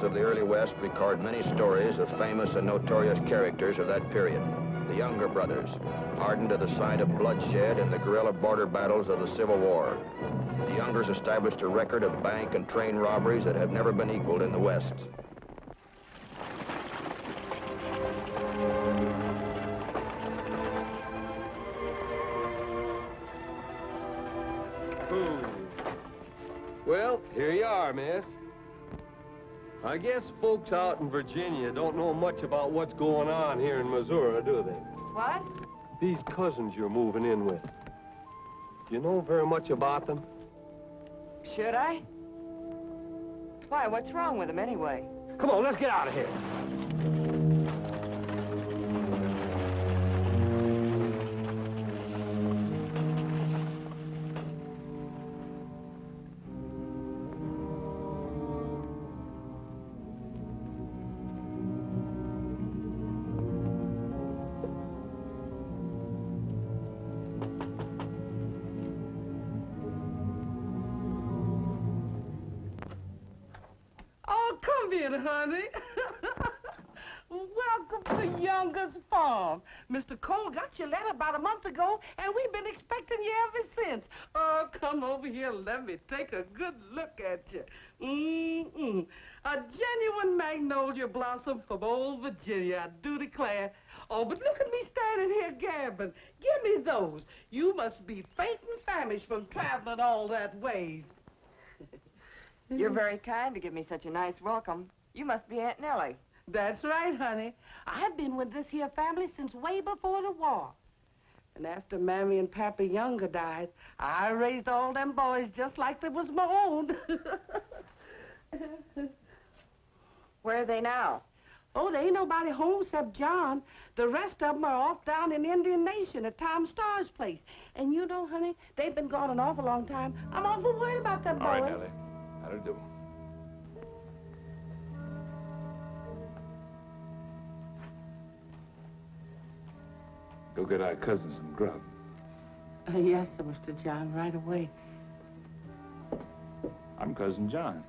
of the early West record many stories of famous and notorious characters of that period. The Younger brothers, hardened to the sight of bloodshed in the guerrilla border battles of the Civil War. The Youngers established a record of bank and train robberies that have never been equaled in the West. Well, here you are, miss. I guess folks out in Virginia don't know much about what's going on here in Missouri, do they? What? These cousins you're moving in with. Do you know very much about them? Should I? Why, what's wrong with them anyway? Come on, let's get out of here. Honey. Welcome to Younger's Farm. Mr. Cole got your letter about a month ago, and we've been expecting you ever since. Oh, come over here and let me take a good look at you. A genuine magnolia blossom from old Virginia, I do declare. Oh, but look at me standing here gabbing. Give me those. You must be fainting famished from traveling all that ways. You're very kind to give me such a nice welcome. You must be Aunt Nellie. That's right, honey. I've been with this here family since way before the war. And after Mammy and Pappy Younger died, I raised all them boys just like they was my own. Where are they now? Oh, there ain't nobody home except John. The rest of them are off down in Indian Nation at Tom Starr's place. And you know, honey, they've been gone an awful long time. I'm awful worried about them boys. All right, Nellie. That'll do. Go get our cousin some grub. Yes, sir, Mr. John, right away. I'm Cousin John.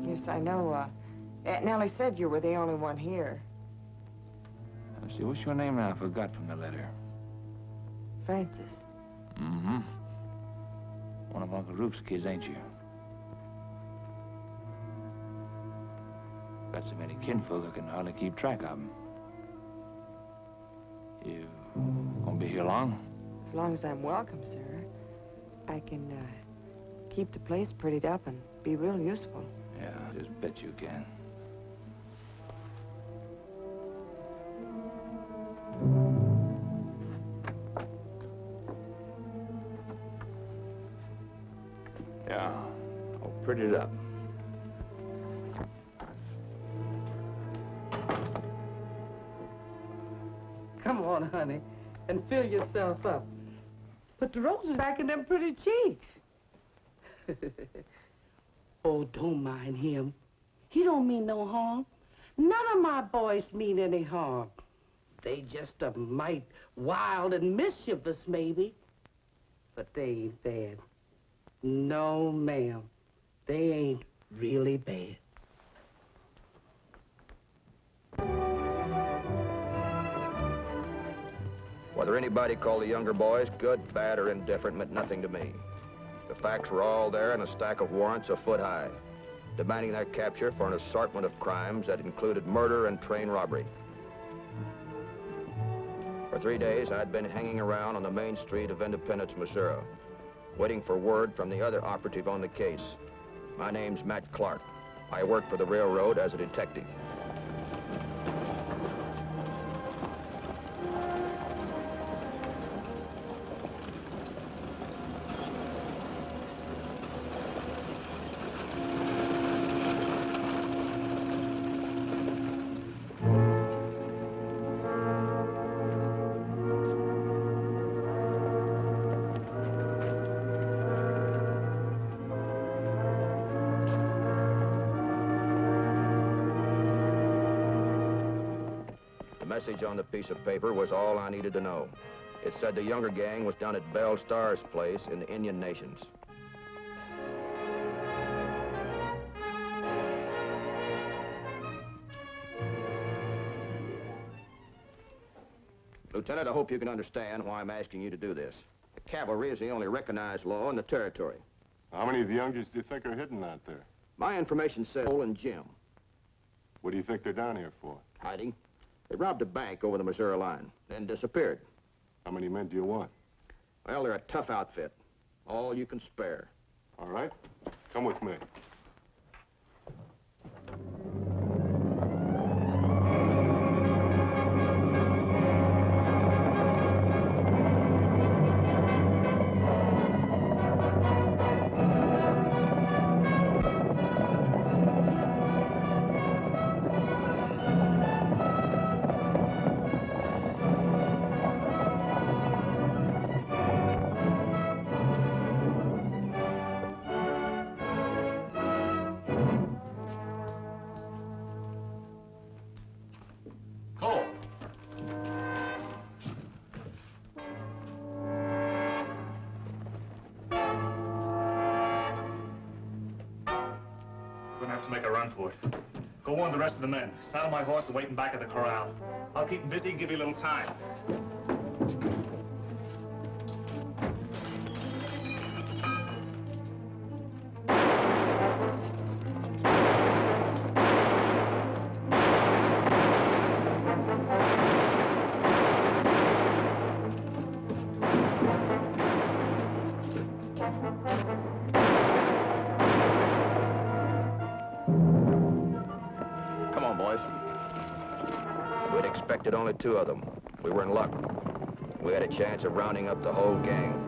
Yes, I know. Aunt Nellie said you were the only one here. Let's see, what's your name now? I forgot from the letter. Francis. Mm-hmm. One of Uncle Rupe's kids, ain't you? Got so many kinfolk, I can hardly keep track of them. You gonna be here long? As long as I'm welcome, sir. I can keep the place prettied up and be real useful. Yeah, just bet you can. Yeah, I'll pretty it up. Come on, honey, and fill yourself up. Put the roses back in them pretty cheeks. Oh, don't mind him. He don't mean no harm. None of my boys mean any harm. They just a mite wild and mischievous, maybe. But they ain't bad. No, ma'am. They ain't really bad. Whether anybody called the Younger boys good, bad, or indifferent meant nothing to me. The facts were all there in a stack of warrants a foot high, demanding their capture for an assortment of crimes that included murder and train robbery. For 3 days, I'd been hanging around on the main street of Independence, Missouri, waiting for word from the other operative on the case. My name's Matt Clark. I work for the railroad as a detective. The message on the piece of paper was all I needed to know. It said the Younger gang was down at Belle Starr's place in the Indian Nations. Lieutenant, I hope you can understand why I'm asking you to do this. The cavalry is the only recognized law in the territory. How many of the youngsters do you think are hidden out there? My information says Cole and Jim. What do you think they're down here for? Hiding. They robbed a bank over the Missouri line, then disappeared. How many men do you want? Well, they're a tough outfit. All you can spare. All right. Come with me. Make a run for it. Go warn the rest of the men. Saddle my horse and wait in back of the corral. I'll keep him busy and give you a little time. We'd expected only 2 of them. We were in luck. We had a chance of rounding up the whole gang.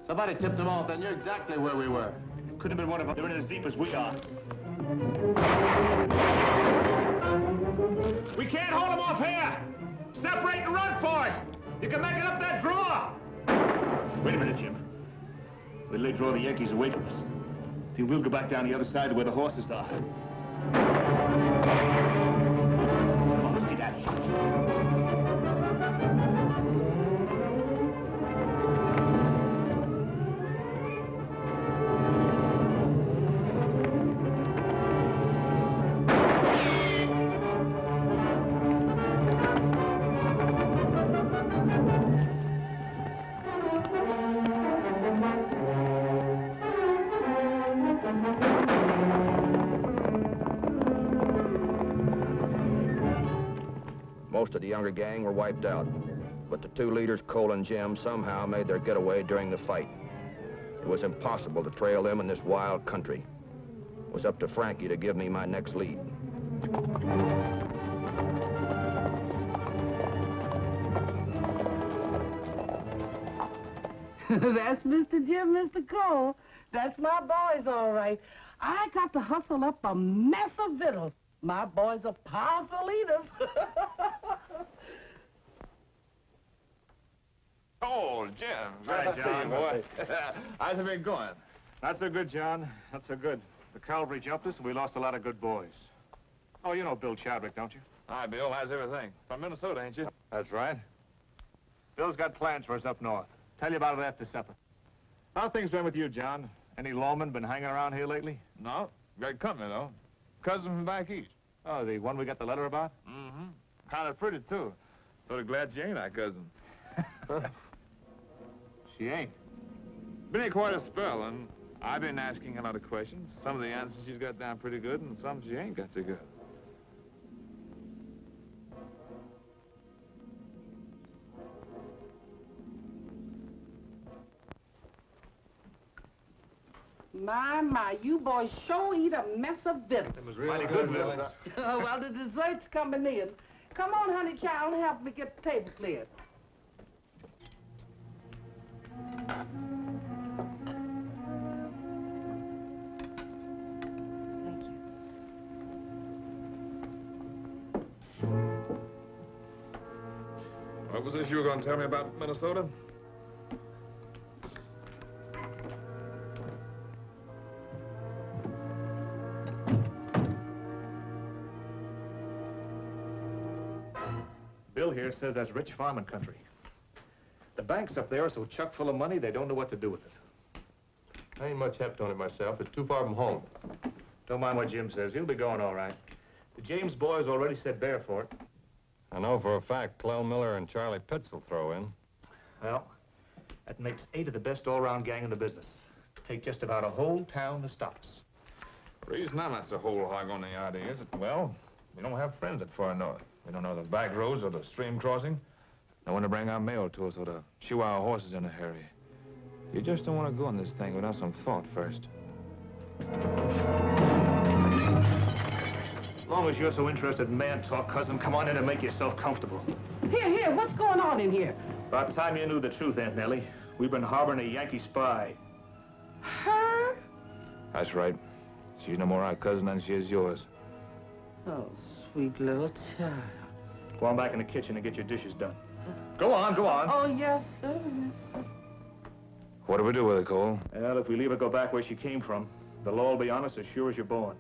Somebody tipped them off, and you're exactly where we were. Couldn't have been one of them. They're in as deep as we are. We can't hold them off here! Separate and run for it! You can make it up that draw! Wait a minute, Jim. Wait till they draw the Yankees away from us. Then we'll go back down the other side to where the horses are. Come on, let's get out of here. Most of the younger gang were wiped out, but the 2 leaders, Cole and Jim, somehow made their getaway during the fight. It was impossible to trail them in this wild country. It was up to Frankie to give me my next lead. That's Mr. Jim, Mr. Cole. That's my boys, all right. I got to hustle up a mess of victuals. My boys are powerful eaters. Oh, Jim. Hi, Glad to see John. you, boy. How's it been going? Not so good, John. Not so good. The cavalry jumped us, and we lost a lot of good boys. Oh, you know Bill Chadwick, don't you? Hi, Bill. How's everything? From Minnesota, ain't you? That's right. Bill's got plans for us up north. Tell you about it after supper. How things been with you, John? Any lawmen been hanging around here lately? No. Great company, though. Cousin from back east. Oh, the one we got the letter about? Mm-hmm. Kind of pretty, too. Sort of glad she ain't our cousin. She ain't. Been here quite a spell, and I've been asking a lot of questions. Some of the answers she's got down pretty good, and some she ain't got so good. My, you boys sure eat a mess of victuals. It was really good, Millie. Well, the dessert's coming in. Come on, honey child, and help me get the table cleared. Thank you. What was this you were going to tell me about Minnesota? Bill here says that's rich farming country. The banks up there are so chock full of money, they don't know what to do with it. I ain't much heft on it myself. It's too far from home. Don't mind what Jim says. He'll be going all right. The James boys already said bear for it. I know for a fact Clell Miller and Charlie Pitts will throw in. Well, that makes 8 of the best all-round gang in the business. Take just about a whole town to stop us. The reason I'm not so whole hog on the idea is that, well, we don't have friends that far north. We don't know the back roads or the stream crossing. No one to bring our mail to us or to shoe our horses in a hurry. You just don't want to go on this thing without some thought first. As long as you're so interested in man talk, cousin, come on in and make yourself comfortable. Here, what's going on in here? About time you knew the truth, Aunt Nellie. We've been harboring a Yankee spy. Her? That's right. She's no more our cousin than she is yours. Oh, sweet little child. Go on back in the kitchen and get your dishes done. Go on, go on. Oh, yes, sir. What do we do with her, Cole? Well, if we leave her go back where she came from, they'll all be on us as sure as you're born.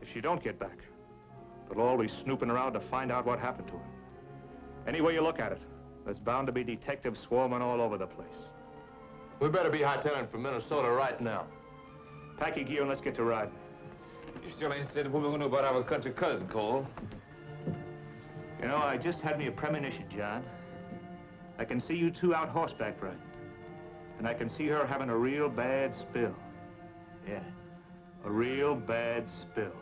If she don't get back, they'll all be snooping around to find out what happened to her. Any way you look at it, there's bound to be detectives swarming all over the place. We better be hightailing from Minnesota right now. Pack your gear and let's get to riding. You still ain't said what we're going to do about our country cousin, Cole. You know, I just had me a premonition, John. I can see you two out horseback riding. And I can see her having a real bad spill. Yeah, a real bad spill.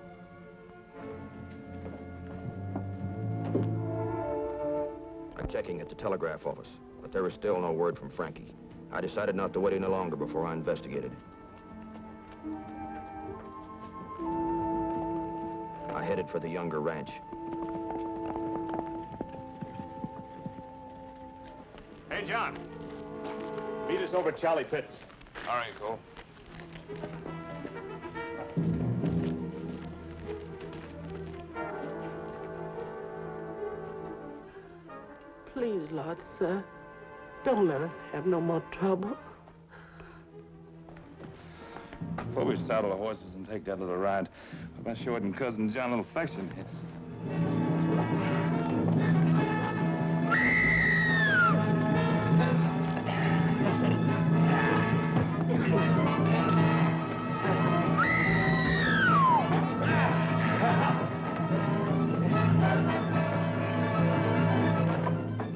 I'm checking at the telegraph office, but there was still no word from Frankie. I decided not to wait any longer before I investigated. I headed for the Younger ranch. Hey, John. Meet us over at Charlie Pitts. All right, Cole. Please, Lord, sir, don't let us have no more trouble. Before we saddle the horses and take that little ride, I showed and cousin John a little affection.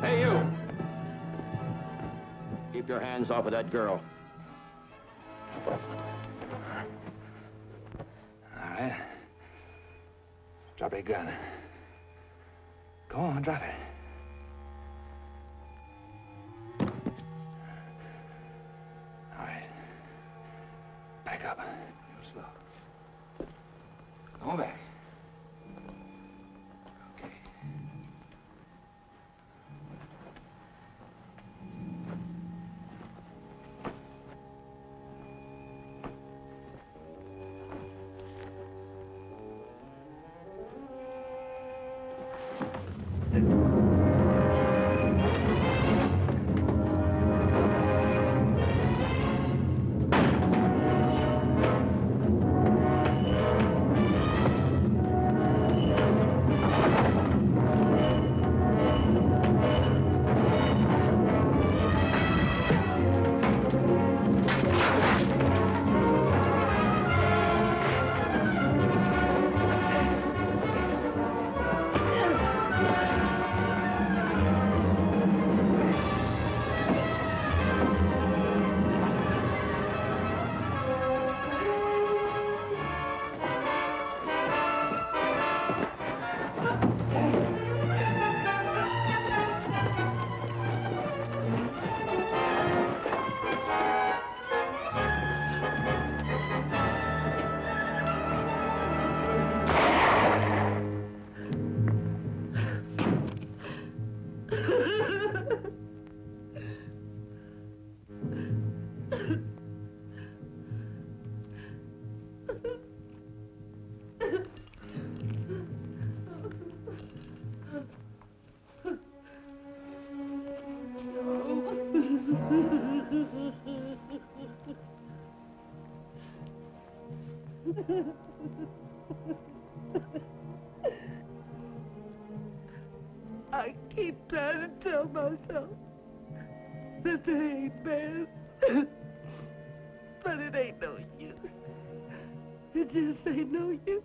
Hey, you! Keep your hands off of that girl. All right. Drop your gun. Go on, drop it. All right. Back up. Real slow. Come on back. Okay. I keep trying to tell myself that they ain't bad. But it ain't no use. It just ain't no use.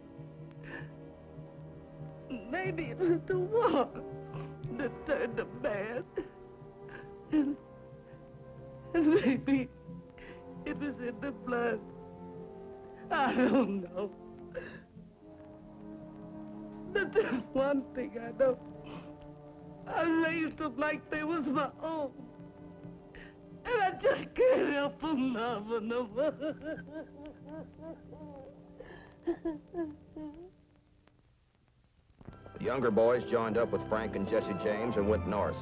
Maybe it was the war that turned them bad. And maybe it was in the blood. I don't know. But there's one thing I know. I raised them like they was my own. And I just can't help from loving them. The younger boys joined up with Frank and Jesse James and went north.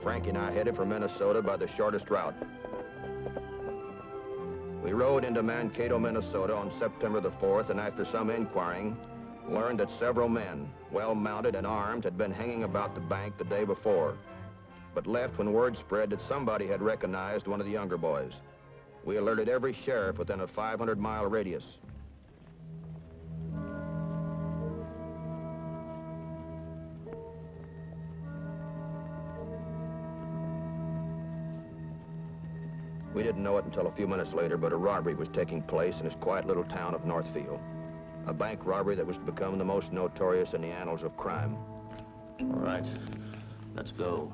Frankie and I headed for Minnesota by the shortest route. We rode into Mankato, Minnesota on September the 4th, and after some inquiring, learned that several men, well mounted and armed, had been hanging about the bank the day before, but left when word spread that somebody had recognized one of the younger boys. We alerted every sheriff within a 500-mile radius. We didn't know it until a few minutes later, but a robbery was taking place in this quiet little town of Northfield. A bank robbery that was to become the most notorious in the annals of crime. All right, let's go.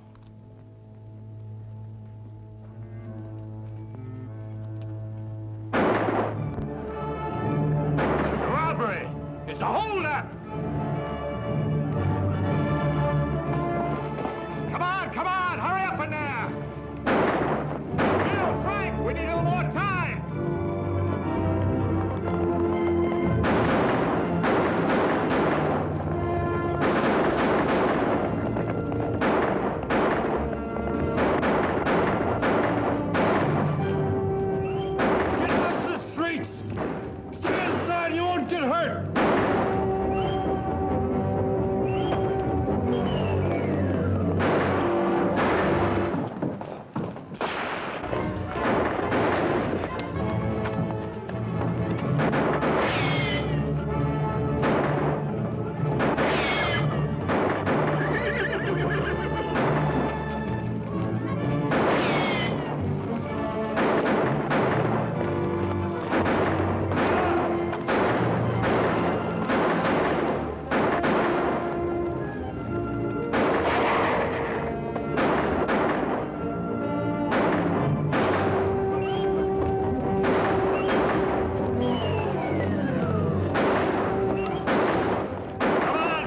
Robbery! It's a holdup! Come on, hurry up in there! Bill, Frank, we need a little more time! Get up to the streets! Stay inside, you won't get hurt!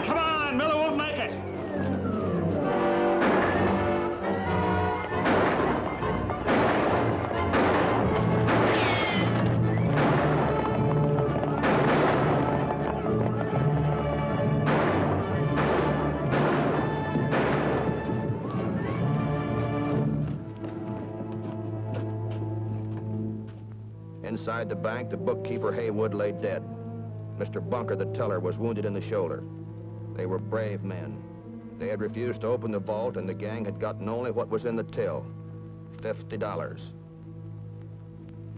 Come on, Miller won't make it. Inside the bank, the bookkeeper Haywood lay dead. Mr. Bunker, the teller, was wounded in the shoulder. They were brave men. They had refused to open the vault, and the gang had gotten only what was in the till, $50.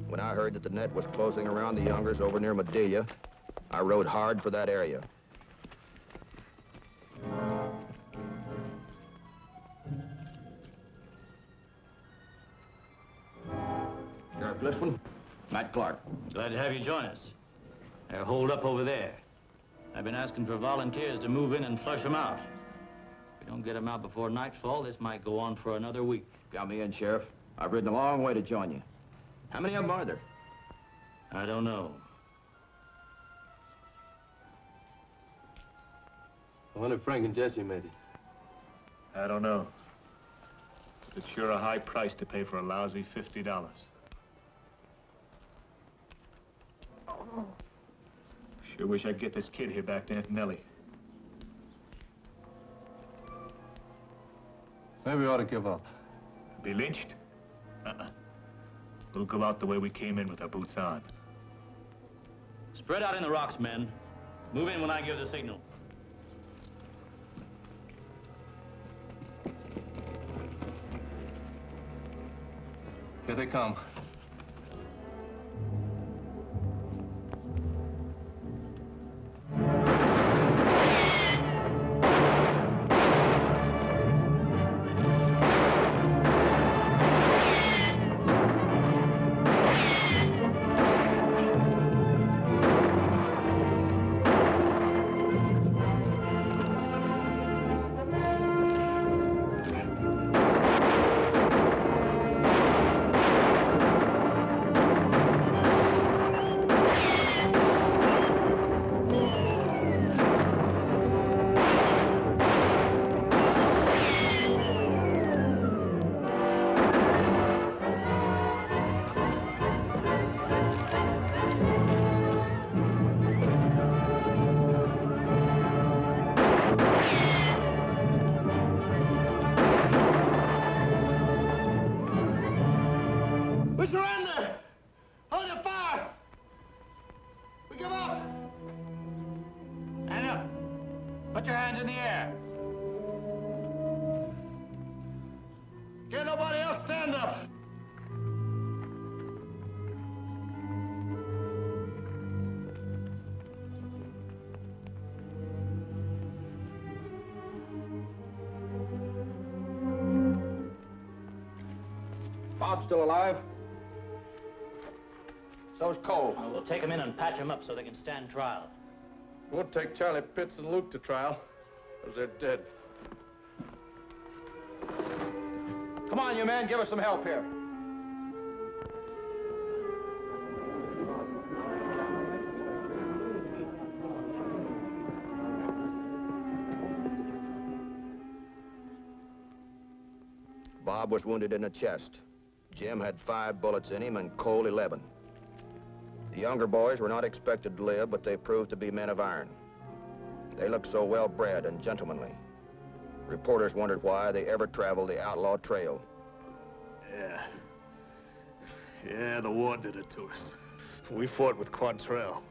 When I heard that the net was closing around the Youngers over near Madelia, I rode hard for that area. Sheriff Listman, Matt Clark. Glad to have you join us. They're holed up over there. I've been asking for volunteers to move in and flush them out. If we don't get them out before nightfall, this might go on for another week. Got me in, Sheriff. I've ridden a long way to join you. How many of them are there? I don't know. I wonder if Frank and Jesse made it. I don't know. It's sure a high price to pay for a lousy $50. Sure wish I'd get this kid here back to Aunt Nellie. Maybe we ought to give up. Be lynched? We'll go out the way we came in with our boots on. Spread out in the rocks, men. Move in when I give the signal. Here they come. him up! Stand up. Put your hands in the air. Can't nobody else stand up. Bob's still alive? So's Cole. We'll take them in and patch them up so they can stand trial. We'll take Charlie Pitts and Luke to trial, because they're dead. Come on, you men, give us some help here. Bob was wounded in the chest. Jim had 5 bullets in him and Cole 11. The younger boys were not expected to live, but they proved to be men of iron. They looked so well-bred and gentlemanly. Reporters wondered why they ever traveled the outlaw trail. Yeah, the war did it to us. We fought with Quantrell.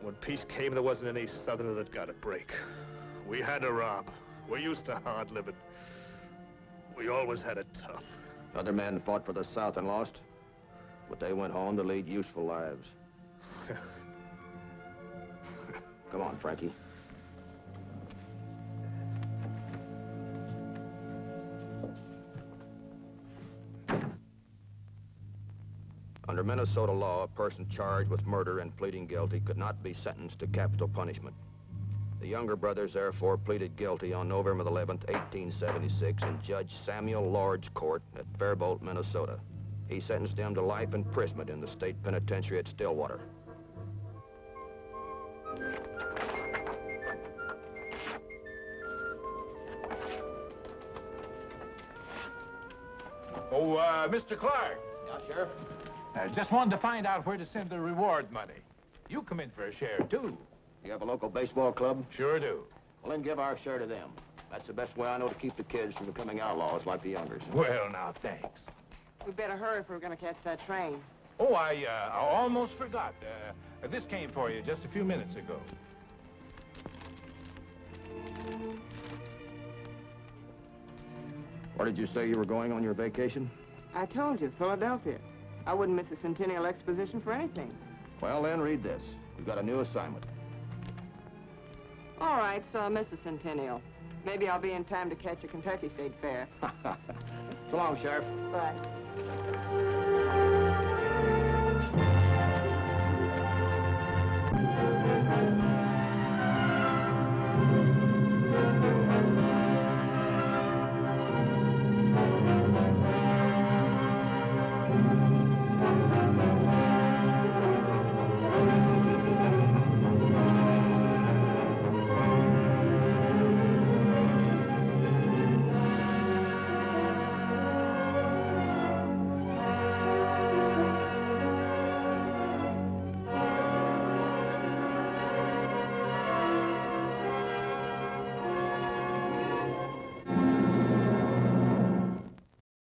When peace came, there wasn't any Southerner that got a break. We had to rob. We're used to hard living. We always had it tough. Other men fought for the South and lost, but they went home to lead useful lives. Come on, Frankie. Under Minnesota law, a person charged with murder and pleading guilty could not be sentenced to capital punishment. The younger brothers therefore pleaded guilty on November 11th, 1876 in Judge Samuel Lord's court at Faribault, Minnesota. He sentenced them to life imprisonment in the state penitentiary at Stillwater. Oh, Mr. Clark. Yeah, Sheriff? Just wanted to find out where to send the reward money. You come in for a share, too. You have a local baseball club? Sure do. Well, then give our share to them. That's the best way I know to keep the kids from becoming outlaws like the youngers. Well, now, thanks. We better hurry if we're going to catch that train. Oh, I almost forgot. This came for you just a few minutes ago. Where did you say you were going on your vacation? I told you, Philadelphia. I wouldn't miss a Centennial Exposition for anything. Well, then, read this. We've got a new assignment. All right, so I miss a Centennial. Maybe I'll be in time to catch a Kentucky State Fair. So long, Sheriff. Bye.